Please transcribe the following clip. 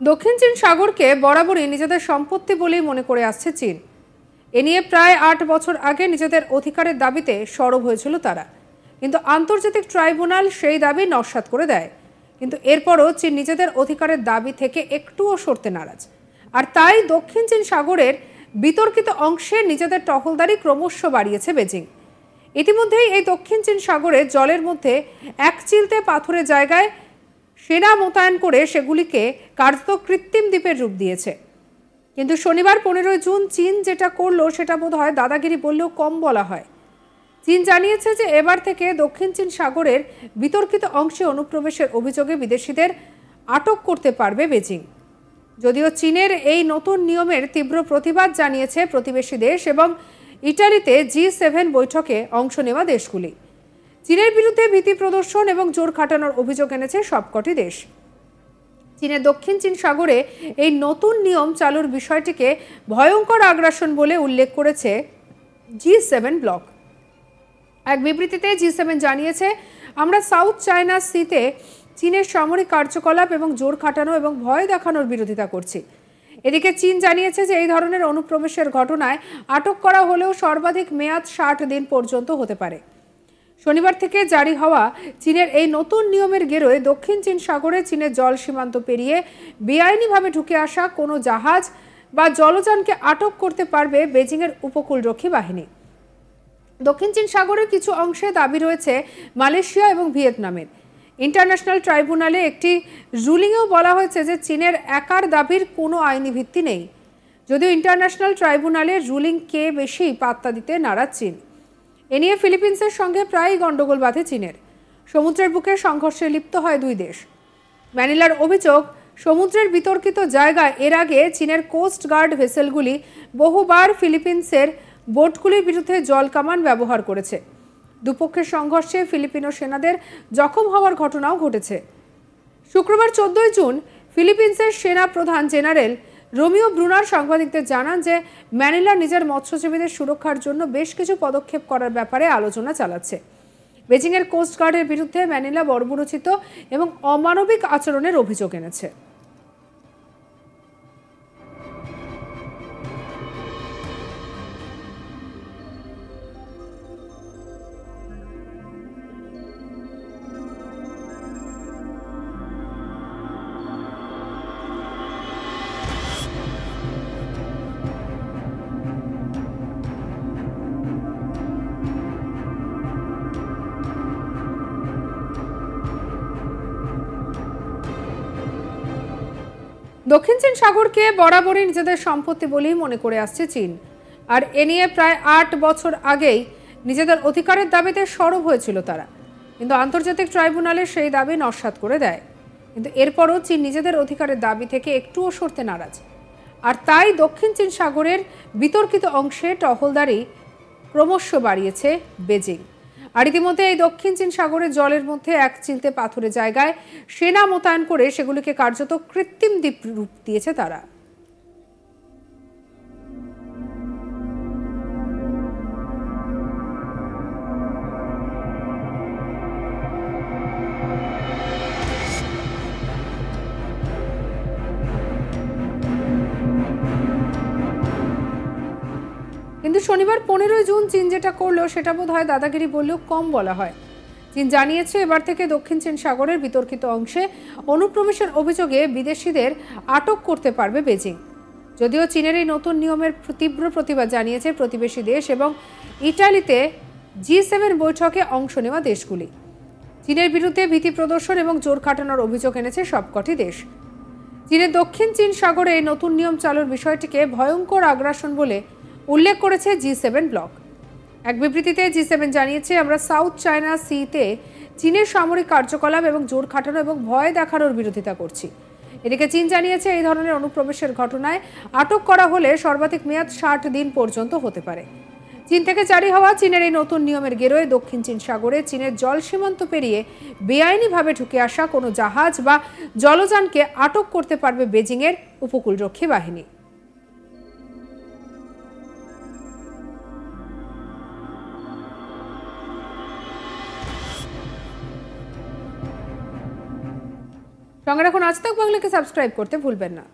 দক্ষিণ চীন সাগরকে বরাবরই নিজেদের সম্পত্তি বলেই মনে করে আসছে চীন। এ নিয়ে প্রায় ৮ বছর আগে নিজেদের অধিকারের দাবিতে সরব হয়েছিল তারা, কিন্তু আন্তর্জাতিক ট্রাইব্যুনাল সেই দাবি নস্যাৎ করে দেয়। কিন্তু এরপরও চীন নিজেদের অধিকারের দাবি থেকে একটুও সরতে নারাজ, আর তাই দক্ষিণ চীন সাগরের বিতর্কিত অংশে নিজেদের টহলদারি ক্রমশ বাড়িয়েছে বেজিং। ইতিমধ্যেই এই দক্ষিণ চীন সাগরে জলের মধ্যে এক চিলতে পাথরের জায়গায় সেনা মোতায়েন করে সেগুলিকে কার্যত কৃত্রিম দ্বীপের রূপ দিয়েছে। কিন্তু শনিবার 15 জুন চীন যেটা করলো সেটা বোধ হয় দাদাগিরি বললেও কম বলা হয়। চীন জানিয়েছে যে এবার থেকে দক্ষিণ চীন সাগরের বিতর্কিত অংশে অনুপ্রবেশের অভিযোগে বিদেশিদের আটক করতে পারবে বেজিং। যদিও চীনের এই নতুন নিয়মের তীব্র প্রতিবাদ জানিয়েছে প্রতিবেশী দেশ এবং ইটালিতে G7 বৈঠকে অংশ নেওয়া দেশগুলি। চীনের বিরুদ্ধে ভীতি প্রদর্শন এবং জোর খাটানোর অভিযোগ এনেছে সবকটি দেশ। চীনের দক্ষিণ চীন সাগরে এই নতুন নিয়ম চালুর বিষয়টিকে ভয়ঙ্কর আগ্রাসন বলে উল্লেখ করেছে G7 ব্লক। এক বিবৃতিতে G7 জানিয়েছে, আমরা সাউথ চায়না সিতে চীনের সামরিক কার্যকলাপ এবং জোর খাটানো এবং ভয় দেখানোর বিরোধিতা করছি। এদিকে চীন জানিয়েছে যে এই ধরনের অনুপ্রবেশের ঘটনায় আটক করা হলেও সর্বাধিক মেয়াদ 60 দিন পর্যন্ত হতে পারে। শনিবার থেকে জারি হওয়া চীনের এই নতুন নিয়মের গেরোয় দক্ষিণ চীন সাগরে চীনের জল সীমান্ত পেরিয়ে বেআইনিভাবে ঢুকে আসা কোনো জাহাজ বা জলযানকে আটক করতে পারবে বেজিংয়ের উপকূলরক্ষী বাহিনী। দক্ষিণ চীন সাগরের কিছু অংশে দাবি রয়েছে মালয়েশিয়া এবং ভিয়েতনামের। ইন্টারন্যাশনাল ট্রাইব্যুনালে একটি রুলিংয়েও বলা হয়েছে যে চীনের একার দাবির কোনো আইনি ভিত্তি নেই। যদিও ইন্টারন্যাশনাল ট্রাইব্যুনালের রুলিংকে বেশি পাত্তা দিতে নারাজ চীন। এ নিয়ে ফিলিপিন্সের সঙ্গে প্রায়ই গণ্ডগোল বাধে চীনের। সমুদ্রের বুকে সংঘর্ষে লিপ্ত হয় দুই দেশ। ম্যানিলার অভিযোগ, সমুদ্রের বিতর্কিত জায়গায় এর আগে চীনের কোস্ট গার্ড ভেসেলগুলি বহুবার ফিলিপিন্সের বোটগুলির বিরুদ্ধে জলকামান ব্যবহার করেছে। দুপক্ষের সংঘর্ষে ফিলিপিনো সেনাদের জখম হওয়ার ঘটনাও ঘটেছে। শুক্রবার 14 জুন ফিলিপিন্সের সেনা প্রধান জেনারেল রোমিও ব্রুনার সাংবাদিকদের জানান যে ম্যানিলা নিজের মৎস্যজীবীদের সুরক্ষার জন্য বেশ কিছু পদক্ষেপ করার ব্যাপারে আলোচনা চালাচ্ছে। বেজিংয়ের কোস্ট গার্ডের বিরুদ্ধে ম্যানিলা বর্বরোচিত এবং অমানবিক আচরণের অভিযোগ এনেছে। দক্ষিণ চীন সাগরকে বরাবরই নিজেদের সম্পত্তি বলেই মনে করে আসছে চীন, আর এ নিয়ে প্রায় ৮ বছর আগেই নিজেদের অধিকারের দাবিতে সরব হয়েছিল তারা, কিন্তু আন্তর্জাতিক ট্রাইব্যুনালে সেই দাবি নস্যাৎ করে দেয়। কিন্তু এরপরও চীন নিজেদের অধিকারের দাবি থেকে একটুও সরতে নারাজ, আর তাই দক্ষিণ চীন সাগরের বিতর্কিত অংশে টহলদারি ক্রমশ বাড়িয়েছে বেজিং। আর ইতিমধ্যে এই দক্ষিণ চীন সাগরের জলের মধ্যে এক চিলতে পাথরের জায়গায় সেনা মোতায়েন করে সেগুলিকে কার্যত কৃত্রিম দ্বীপ রূপ দিয়েছে তারা। কিন্তু শনিবার 15 জুন চীন যেটা করলো সেটা বোধ হয় দাদাগিরি বললেও কম বলা হয়। চীন জানিয়েছে এবার থেকে দক্ষিণ চীন সাগরের বিতর্কিত অংশে অনুপ্রবেশের অভিযোগে বিদেশিদের আটক করতে পারবে বেজিং। যদিও চীনের এই নতুন নিয়মের তীব্র প্রতিবাদ জানিয়েছে প্রতিবেশী দেশ এবং ইটালিতে G7 বৈঠকে অংশ নেওয়া দেশগুলি। চীনের বিরুদ্ধে ভীতি প্রদর্শন এবং জোর খাটানোর অভিযোগ এনেছে সবকটি দেশ। চীনের দক্ষিণ চীন সাগরে এই নতুন নিয়ম চালুর বিষয়টিকে ভয়ঙ্কর আগ্রাসন বলে উল্লেখ করেছে G7 ব্লক। এক বিবৃতিতে G7 জানিয়েছে, আমরা সাউথ চায়না সিতে চীনের সামরিক কার্যকলাপ এবং জোর খাটানো এবং ভয় দেখানোর বিরোধিতা করছি। এদিকে চীন জানিয়েছে এই ধরনের অনুপ্রবেশের ঘটনায় আটক করা হলে সর্বাধিক মেয়াদ 60 দিন পর্যন্ত হতে পারে। চীন থেকে জারি হওয়া চীনের এই নতুন নিয়মের গেরোয় দক্ষিণ চীন সাগরে চীনের জল সীমান্ত পেরিয়ে বেআইনিভাবে ঢুকে আসা কোনো জাহাজ বা জলযানকে আটক করতে পারবে বেজিংয়ের উপকূলরক্ষী বাহিনী। সঙ্গে রাখুন আজ তাক বাংলাকে সাবস্ক্রাইব করতে ভুলবেন না।